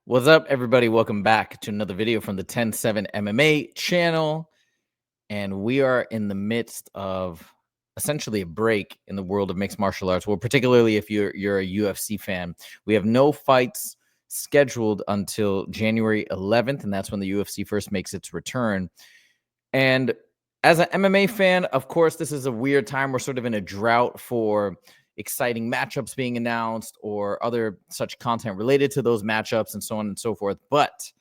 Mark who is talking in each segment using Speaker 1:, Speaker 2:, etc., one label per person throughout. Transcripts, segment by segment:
Speaker 1: What's up, everybody? Welcome back to another video from the Seven MMA channel. And we are in the midst of essentially a break in the world of mixed martial arts. Well, particularly if you're a UFC fan. We have no fights scheduled until January 11th, and that's when the UFC first makes its return. And as an MMA fan, of course, this is a weird time. We're sort of in a drought for exciting matchups being announced or other such content related to those matchups and so on and so forth. But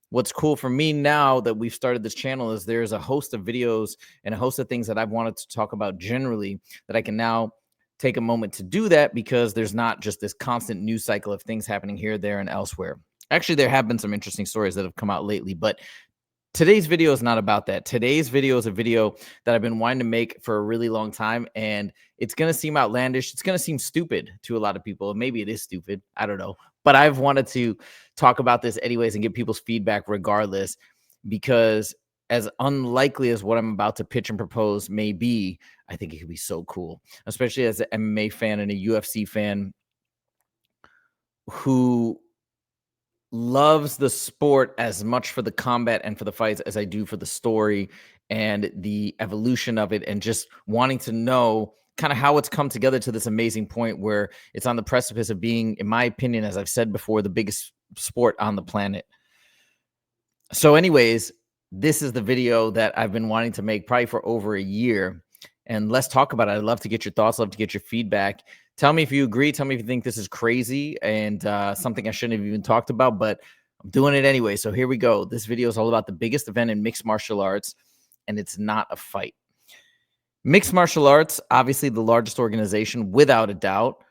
Speaker 1: what's cool for me now that we've started this channel is there's a host of videos and a host of things that I've wanted to talk about generally that I can now take a moment to do that because there's not just this constant news cycle of things happening here, there, and elsewhere. Actually, there have been some interesting stories that have come out lately, but today's video is not about that. Today's video is a video that I've been wanting to make for a really long time, and it's going to seem outlandish. It's going to seem stupid to a lot of people. Maybe it is stupid. I don't know. But I've wanted to talk about this anyways and get people's feedback regardless, because as unlikely as what I'm about to pitch and propose may be, I think it could be so cool, especially as an MMA fan and a UFC fan who loves the sport as much for the combat and for the fights as I do for the story and the evolution of it, and just wanting to know kind of how it's come together to this amazing point where it's on the precipice of being, in my opinion, as I've said before, the biggest sport on the planet. So anyways, this is the video that I've been wanting to make probably for over a year, and let's talk about it. I'd love to get your thoughts, love to get your feedback. Tell me if you agree. Tell me if you think this is crazy and something I shouldn't have even talked about, but I'm doing it anyway. So here we go. This video is all about the biggest event in mixed martial arts, and it's not a fight. Mixed martial arts, obviously the largest organization, without a doubt,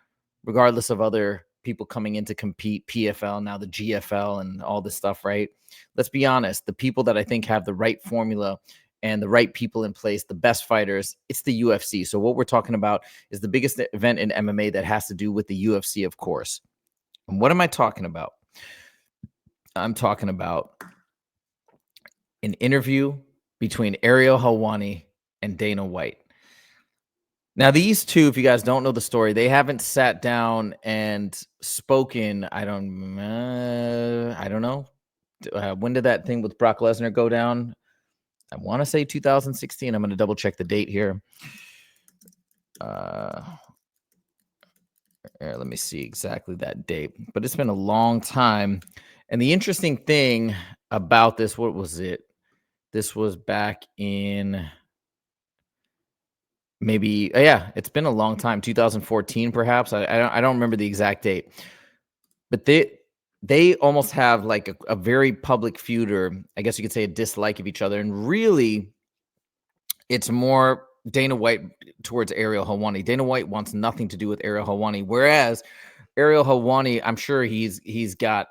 Speaker 1: regardless of other people coming in to compete, PFL, now the GFL and all this stuff, right? Let's be honest. The people that I think have the right formula and the right people in place, the best fighters, it's the UFC. So what we're talking about is the biggest event in MMA that has to do with the UFC, of course. And what am I talking about? I'm talking about an interview between Ariel Helwani and Dana White. Now, these two, if you guys don't know the story, they haven't sat down and spoken. I don't know. When did that thing with Brock Lesnar go down? I want to say 2016. I'm going to double check the date here. Let me see exactly that date, but it's been a long time. And the interesting thing about this, what was it? This was back in maybe, yeah, it's been a long time, 2014 perhaps. I don't remember the exact date, but they almost have like a very public feud, or I guess you could say a dislike of each other. And really, it's more Dana White towards Ariel Helwani. Dana White wants nothing to do with Ariel Helwani, whereas Ariel Helwani, I'm sure he's got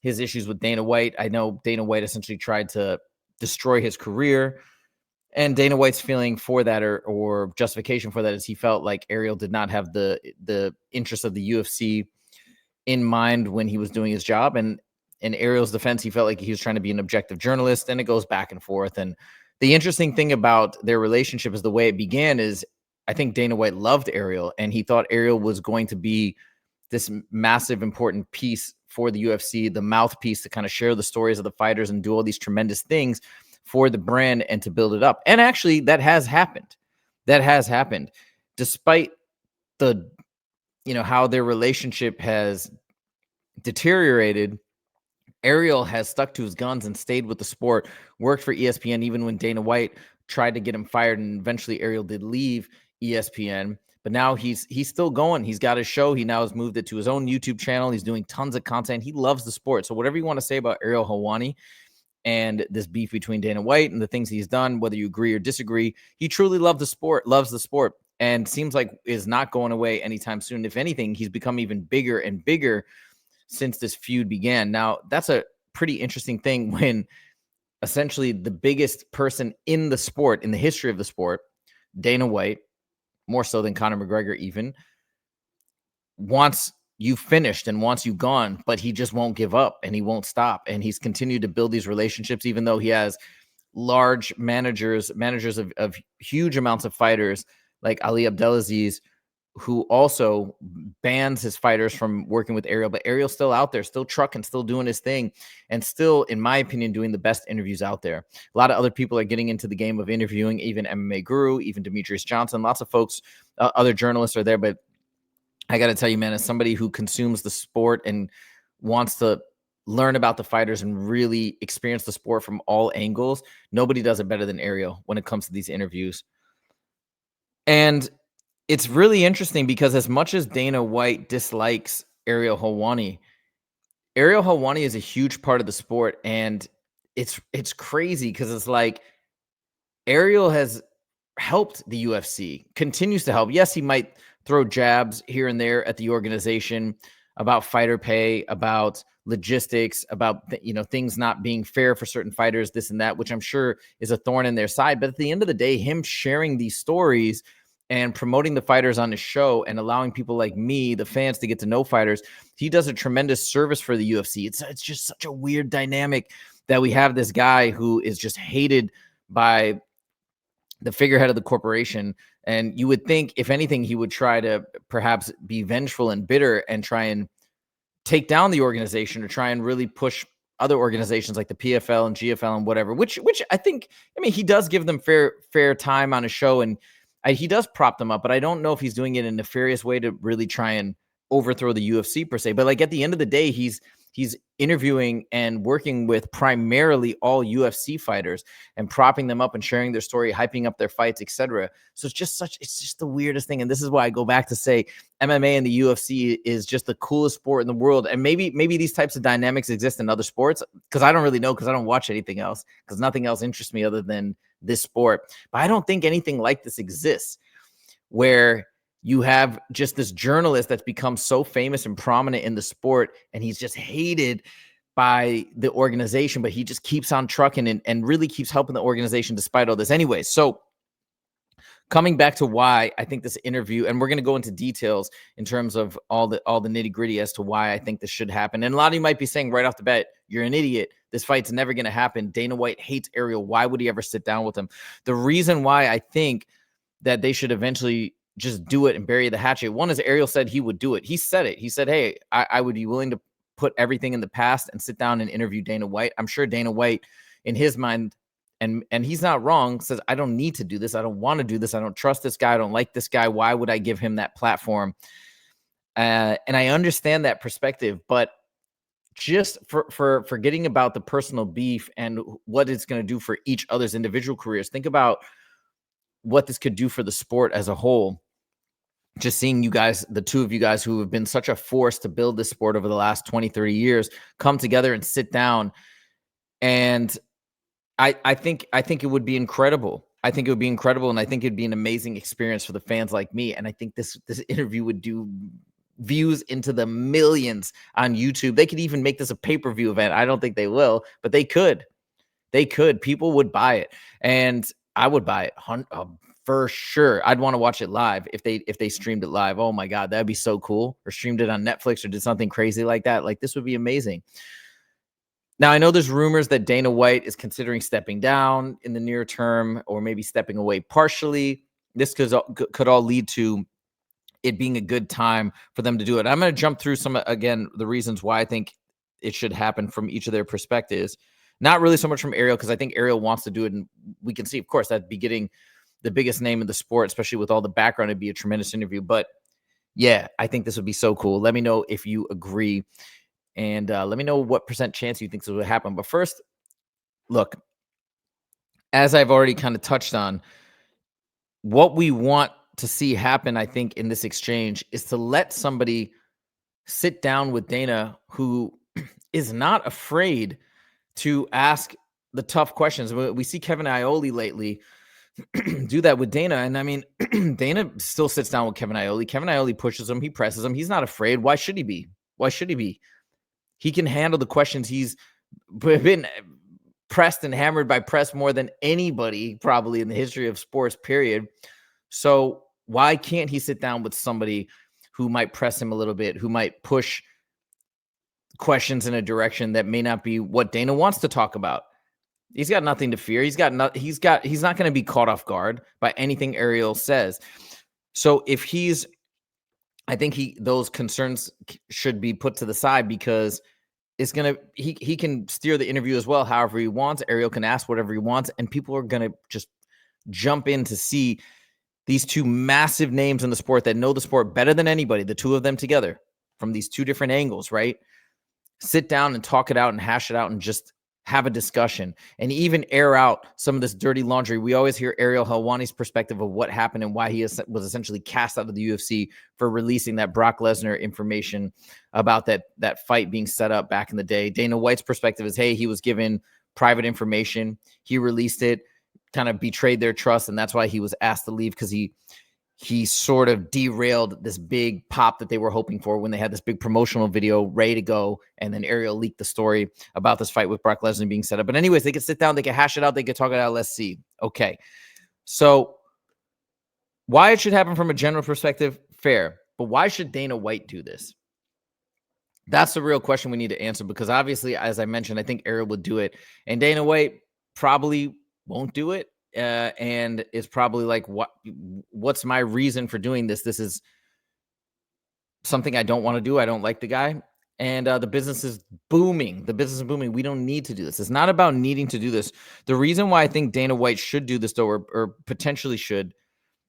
Speaker 1: his issues with Dana White. I know Dana White essentially tried to destroy his career, and Dana White's feeling for that or justification for that is he felt like Ariel did not have the interest of the UFC in mind when he was doing his job. And in Ariel's defense, he felt like he was trying to be an objective journalist, and it goes back and forth. And the interesting thing about their relationship is the way it began is I think Dana White loved Ariel, and he thought Ariel was going to be this massive, important piece for the UFC, the mouthpiece to kind of share the stories of the fighters and do all these tremendous things for the brand and to build it up. And actually, that has happened. That has happened. Despite the, how their relationship has deteriorated, Ariel has stuck to his guns and stayed with the sport, worked for ESPN, even when Dana White tried to get him fired, and eventually Ariel did leave ESPN. But now he's still going. He's got his show. He now has moved it to his own YouTube channel. He's doing tons of content. He loves the sport. So whatever you want to say about Ariel Helwani and this beef between Dana White and the things he's done, whether you agree or disagree, he truly loves the sport, and seems like is not going away anytime soon. If anything, he's become even bigger and bigger since this feud began. Now, that's a pretty interesting thing when essentially the biggest person in the sport, in the history of the sport, Dana White, more so than Conor McGregor even, wants you finished and wants you gone, but he just won't give up and he won't stop. And he's continued to build these relationships, even though he has large managers of huge amounts of fighters like Ali Abdelaziz, who also bans his fighters from working with Ariel, but Ariel's still out there, still trucking, still doing his thing, and still, in my opinion, doing the best interviews out there. A lot of other people are getting into the game of interviewing, even MMA Guru, even Demetrius Johnson. Lots of folks, other journalists are there, but I got to tell you, man, as somebody who consumes the sport and wants to learn about the fighters and really experience the sport from all angles, nobody does it better than Ariel when it comes to these interviews. And it's really interesting because as much as Dana White dislikes Ariel Helwani is a huge part of the sport, and it's crazy because it's like Ariel has helped the UFC, continues to help. Yes, he might throw jabs here and there at the organization about fighter pay, about logistics, about things not being fair for certain fighters, this and that, which I'm sure is a thorn in their side. But at the end of the day, him sharing these stories and promoting the fighters on his show and allowing people like me, the fans, to get to know fighters, he does a tremendous service for the UFC. It's just such a weird dynamic that we have this guy who is just hated by the figurehead of the corporation. And you would think, if anything, he would try to perhaps be vengeful and bitter and try and take down the organization or try and really push other organizations like the PFL and GFL and whatever, which I think, I mean, he does give them fair time on a show, and he does prop them up, but I don't know if he's doing it in a nefarious way to really try and overthrow the UFC per se. But like at the end of the day, he's interviewing and working with primarily all UFC fighters and propping them up and sharing their story, hyping up their fights, etc. So it's just the weirdest thing. And this is why I go back to say MMA and the UFC is just the coolest sport in the world. And maybe these types of dynamics exist in other sports, because I don't really know, because I don't watch anything else, because nothing else interests me other than this sport. But I don't think anything like this exists, where you have just this journalist that's become so famous and prominent in the sport, and he's just hated by the organization, but he just keeps on trucking and really keeps helping the organization despite all this. Anyway, so coming back to why I think this interview, and we're going to go into details in terms of all the nitty gritty as to why I think this should happen. And a lot of you might be saying right off the bat, you're an idiot. This fight's never going to happen. Dana White hates Ariel. Why would he ever sit down with him? The reason why I think that they should eventually just do it and bury the hatchet, one is Ariel said he would do it. He said it. He said, hey, I would be willing to put everything in the past and sit down and interview Dana White. I'm sure Dana White, in his mind, and he's not wrong, says, I don't need to do this. I don't want to do this. I don't trust this guy. I don't like this guy. Why would I give him that platform? And I understand that perspective, but just for forgetting about the personal beef and what it's going to do for each other's individual careers, think about what this could do for the sport as a whole. Just seeing you guys, the two of you guys who have been such a force to build this sport over the last 20, 30 years, come together and sit down. And I think it would be incredible. I think it would be incredible, and I think it'd be an amazing experience for the fans like me. And I think this interview would do views into the millions on YouTube. They could even make this a pay-per-view event. I don't think they will, but they could. People would buy it, and I would buy it for sure. I'd want to watch it live if they streamed it live. Oh my God, that'd be so cool. Or streamed it on Netflix or did something crazy like that. Like, this would be amazing. Now, I know there's rumors that Dana White is considering stepping down in the near term, or maybe stepping away partially. This could all lead to it being a good time for them to do it. I'm going to jump through the reasons why I think it should happen from each of their perspectives. Not really so much from Ariel, because I think Ariel wants to do it, and we can see, of course, that'd be getting the biggest name in the sport, especially with all the background. It'd be a tremendous interview. But yeah, I think this would be so cool. Let me know if you agree, and let me know what % chance you think this would happen. But first, look, as I've already kind of touched on, what we want to see happen, I think, in this exchange is to let somebody sit down with Dana who is not afraid to ask the tough questions. We see Kevin Iole lately do that with Dana. And I mean, Dana still sits down with Kevin Iole. Kevin Iole pushes him. He presses him. He's not afraid. Why should he be? He can handle the questions. He's been pressed and hammered by press more than anybody probably in the history of sports, period. So why can't he sit down with somebody who might press him a little bit, who might push questions in a direction that may not be what Dana wants to talk about? He's got nothing to fear. He's not going to be caught off guard by anything Ariel says. So if he's I think those concerns should be put to the side because he can steer the interview as well however he wants. Ariel can ask whatever he wants, and people are gonna just jump in to see these two massive names in the sport that know the sport better than anybody, the two of them together from these two different angles, right? Sit down and talk it out and hash it out and just have a discussion and even air out some of this dirty laundry. We always hear Ariel Helwani's perspective of what happened and why he was essentially cast out of the UFC for releasing that Brock Lesnar information about that fight being set up back in the day. Dana White's perspective is, hey, he was given private information. He released it, kind of betrayed their trust, and that's why he was asked to leave, because he sort of derailed this big pop that they were hoping for when they had this big promotional video ready to go. And then Ariel leaked the story about this fight with Brock Lesnar being set up. But anyways, they could sit down, they could hash it out, they could talk it out. Let's see. Okay. So why it should happen from a general perspective, fair. But why should Dana White do this? That's the real question we need to answer, because obviously, as I mentioned, I think Ariel would do it. And Dana White probably won't do it. And it's probably like, what's my reason for doing this? This is something I don't want to do. I don't like the guy. And the business is booming. The business is booming. We don't need to do this. It's not about needing to do this. The reason why I think Dana White should do this, though, or potentially should,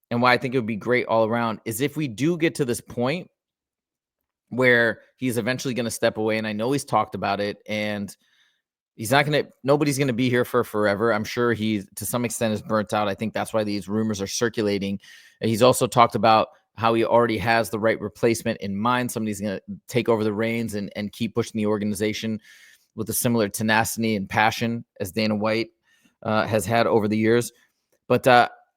Speaker 1: and why I think it would be great all around, is if we do get to this point where he's eventually going to step away, and I know he's talked about it, and nobody's going to be here for forever. I'm sure he, to some extent, is burnt out. I think that's why these rumors are circulating. And he's also talked about how he already has the right replacement in mind. Somebody's going to take over the reins and keep pushing the organization with a similar tenacity and passion as Dana White has had over the years. But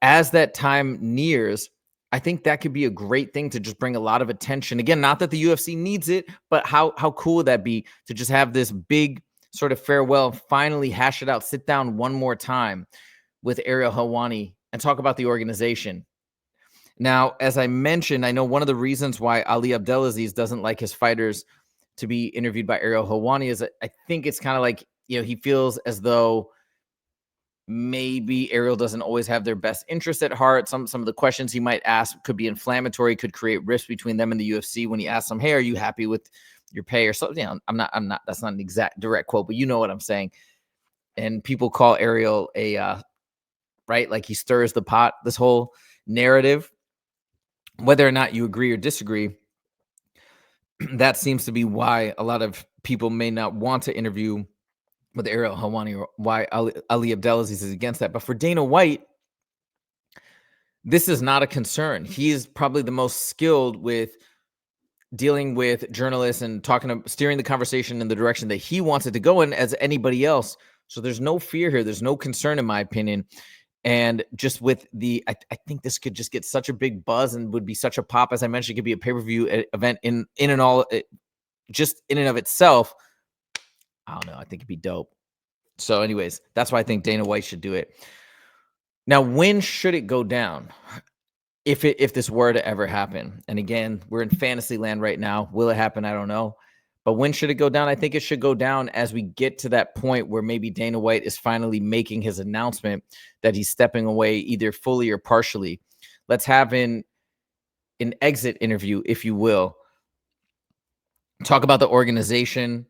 Speaker 1: as that time nears, I think that could be a great thing to just bring a lot of attention. Again, not that the UFC needs it, but how cool would that be to just have this big sort of farewell, finally hash it out, sit down one more time with Ariel Helwani and talk about the organization. Now, as I mentioned, I know one of the reasons why Ali Abdelaziz doesn't like his fighters to be interviewed by Ariel Helwani is that I think it's kind of like, he feels as though maybe Ariel doesn't always have their best interest at heart. Some of the questions he might ask could be inflammatory, could create rifts between them and the UFC when he asks them, hey, are you happy with your pay or something? I'm not, that's not an exact direct quote, but you know what I'm saying. And people call Ariel right? Like he stirs the pot, this whole narrative, whether or not you agree or disagree. That seems to be why a lot of people may not want to interview with Ariel Helwani, or why Ali Abdelaziz is against that. But for Dana White, this is not a concern. He is probably the most skilled with dealing with journalists and steering the conversation in the direction that he wants it to go in as anybody else. So there's no fear here. There's no concern, in my opinion. And just with I think this could just get such a big buzz and would be such a pop. As I mentioned, it could be a pay-per-view event in and all, just in and of itself. I don't know. I think it'd be dope. So anyways, that's why I think Dana White should do it. Now, when should it go down? If this were to ever happen, and again, we're in fantasy land right now. Will it happen? I don't know. But when should it go down? I think it should go down as we get to that point where maybe Dana White is finally making his announcement that he's stepping away, either fully or partially. Let's have an exit interview, if you will. Talk about the organization.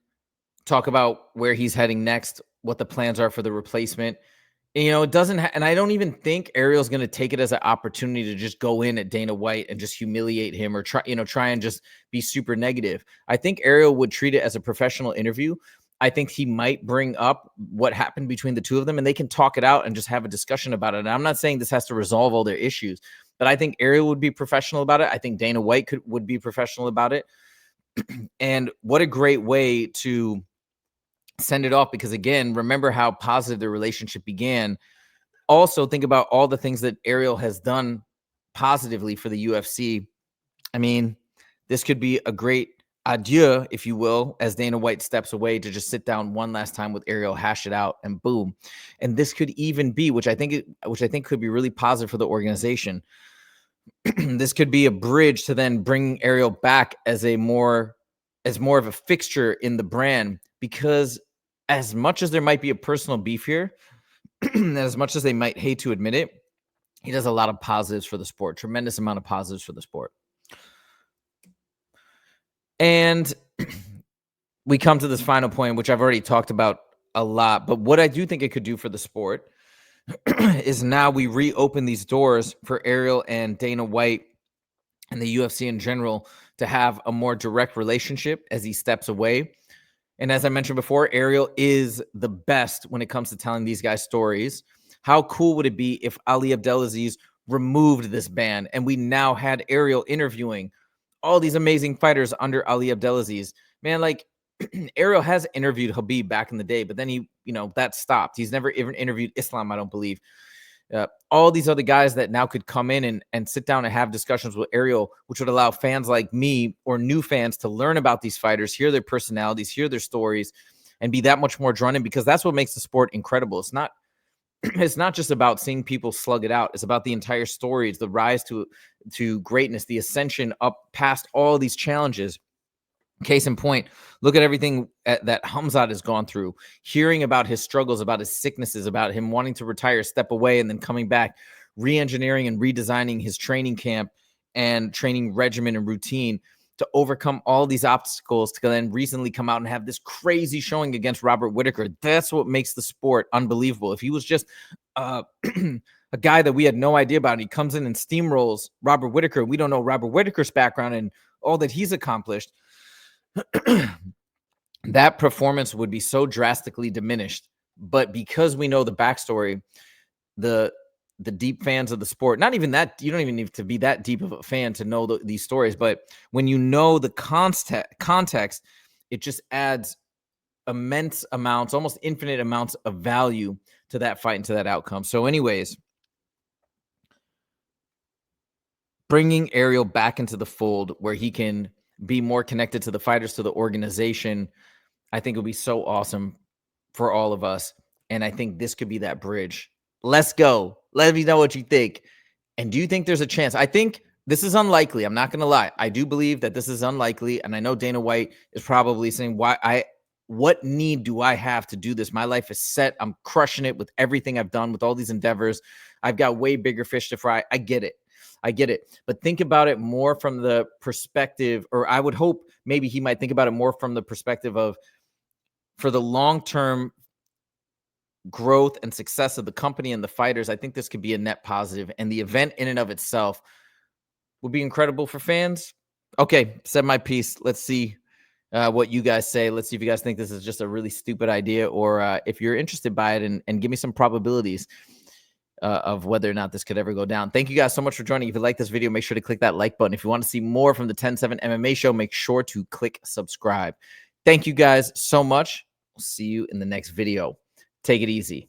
Speaker 1: Talk about where he's heading next, what the plans are for the replacement. It doesn't, and I don't even think Ariel's going to take it as an opportunity to just go in at Dana White and just humiliate him or try and just be super negative. I think Ariel would treat it as a professional interview. I think he might bring up what happened between the two of them, and they can talk it out and just have a discussion about it. And I'm not saying this has to resolve all their issues, but I think Ariel would be professional about it. I think Dana White would be professional about it. And what a great way to send it off, because again, remember how positive the relationship began. Also think about all the things that Ariel has done positively for the UFC. I mean, this could be a great adieu, if you will, as Dana White steps away to just sit down one last time with Ariel, hash it out, and boom. And this could even be, which I think could be really positive for the organization. This could be a bridge to then bring Ariel back as more of a fixture in the brand, because as much as there might be a personal beef here, and as much as they might hate to admit it, he does a lot of positives for the sport, tremendous amount of positives for the sport. And we come to this final point, which I've already talked about a lot. But what I do think it could do for the sport is now we reopen these doors for Ariel and Dana White and the UFC in general to have a more direct relationship as he steps away. And as I mentioned before, Ariel is the best when it comes to telling these guys stories. How cool would it be if Ali Abdelaziz removed this ban and we now had Ariel interviewing all these amazing fighters under Ali Abdelaziz? Man, like Ariel has interviewed Habib back in the day, but then that stopped. He's never even interviewed Islam, I don't believe. All these other guys that now could come in and sit down and have discussions with Ariel, which would allow fans like me or new fans to learn about these fighters, hear their personalities, hear their stories, and be that much more drawn in, because that's what makes the sport incredible. It's not it's not just about seeing people slug it out. It's about the entire stories, the rise to greatness, the ascension up past all these challenges. Case in point, look at everything that Hamzat has gone through, hearing about his struggles, about his sicknesses, about him wanting to retire, step away, and then coming back, re-engineering and redesigning his training camp and training regimen and routine to overcome all these obstacles to then recently come out and have this crazy showing against Robert Whittaker. That's what makes the sport unbelievable. If he was just a guy that we had no idea about, and he comes in and steamrolls Robert Whittaker, we don't know Robert Whittaker's background and all that he's accomplished, that performance would be so drastically diminished. But because we know the backstory, the deep fans of the sport, not even that, you don't even need to be that deep of a fan to know these stories, but when you know the context, it just adds immense amounts, almost infinite amounts of value to that fight and to that outcome. So anyways, bringing Ariel back into the fold where he can be more connected to the fighters, to the organization, I think it would be so awesome for all of us. And I think this could be that bridge. Let's go. Let me know what you think. And do you think there's a chance? I think this is unlikely. I'm not going to lie. I do believe that this is unlikely. And I know Dana White is probably saying, what need do I have to do this? My life is set. I'm crushing it with everything I've done, with all these endeavors. I've got way bigger fish to fry. I get it. But think about it more from the perspective, or I would hope maybe he might think about it more from the perspective of, for the long-term growth and success of the company and the fighters, I think this could be a net positive, and the event in and of itself will be incredible for fans. Okay, said my piece. Let's see what you guys say. Let's see if you guys think this is just a really stupid idea, or if you're interested by it, and give me some probabilities of whether or not this could ever go down. Thank you guys so much for joining. If you like this video, make sure to click that like button. If you want to see more from the 10-7 MMA show, make sure to click subscribe. Thank you guys so much. We'll see you in the next video. Take it easy.